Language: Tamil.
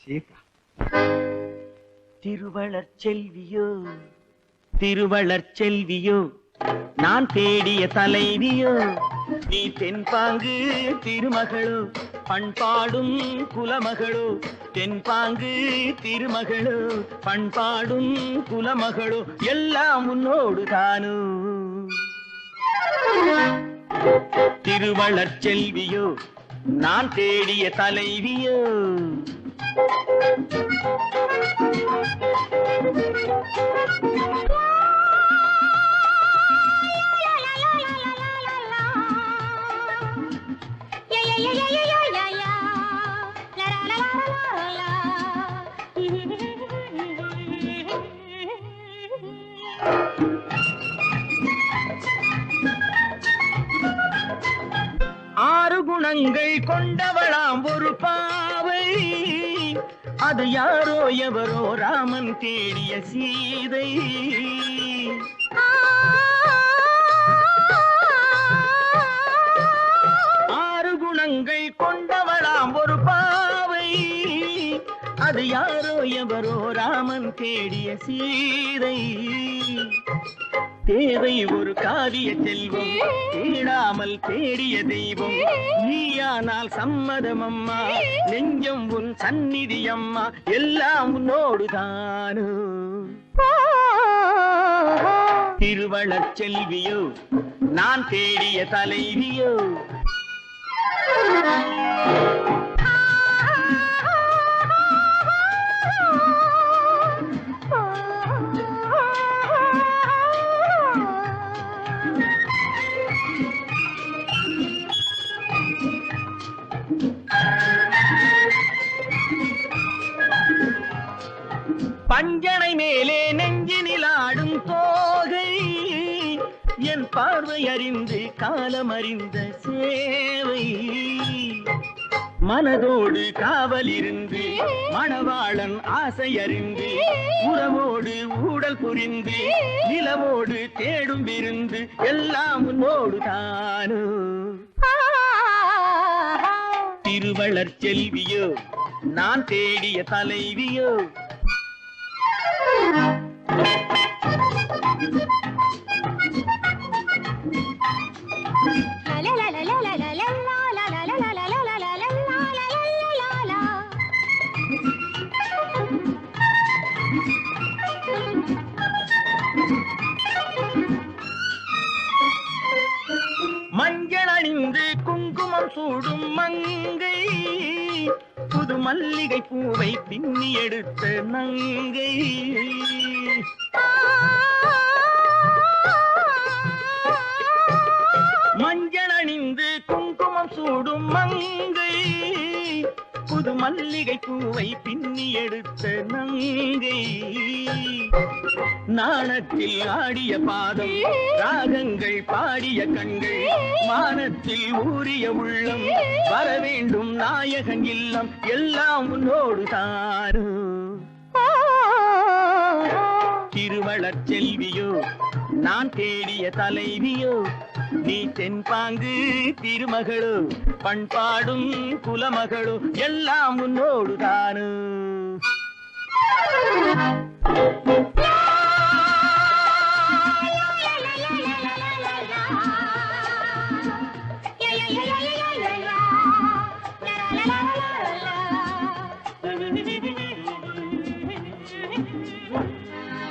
சீதா. திருவளர் செல்வியோ திருவளர் செல்வியோ நான் தேடிய தலைவியோ நீ தென்பாங்கு திருமகளோ பண்பாடும் குலமகளோ தென்பாங்கு திருமகளோ பண்பாடும் குலமகளோ எல்லாம் உன்னோடு தானோ. திருவளர் செல்வியோ நான் தேடிய தலைவியோ. ஆறு குணங்கள் கொண்டவளாம் ஒரு பாவை அது யாரோ எவரோ ராமன் தேடிய சீதை. ஆறு குணங்கள் கொண்டவளாம் ஒரு பாவை அது யாரோ எவரோ ராமன் தேடிய சீதை. தேவை ஒரு காவிய செல்வம் தேடாமல் தேடிய தெய்வம் நீயானால் சம்மதம் அம்மா நெஞ்சம் உன் சந்நிதி அம்மா எல்லாம் உன்னோடு தானோ. திருவளர் செல்வியோ நான் தேடிய தலைவியோ. பஞ்சனை மேலே நெஞ்சினில் ஆடும் தோகை என் பார்வை அறிந்து காலம் அறிந்த சேவை. மனதோடு காவல் இருந்து மணவாளன் ஆசை அறிந்து உறவோடு ஊடல் புரிந்து நிலவோடு தேடும் விருந்து எல்லாம் உன்னோடு தானோ. திருவளர் செல்வியோ நான் தேடிய தலைவியோ. மஞ்சள் அணிந்து குங்குமம் சூடும் மங்கை புது மல்லிகை பூவை பின்னி எடுத்த நங்கை. மஞ்சள் அணிந்து குங்குமம் சூடும் மங்கை புது மல்லிகை பூவை பின்னி எடுத்த நங்கை. நாணத்தில் ஆடிய பாதம் ராகங்கள் பாடிய கண்கள் வானத்தில் ஊறிய உள்ளம் வர வேண்டும் நாயகன் இல்லம் எல்லாம் உன்னோடு தானோ. திருவளர் செல்வியோ நான் தேடிய தலைவியோ நீ தென்பாங்கு திருமகளோ பண்பாடும் குலமகளோ எல்லாம் உன்னோடு தானோ.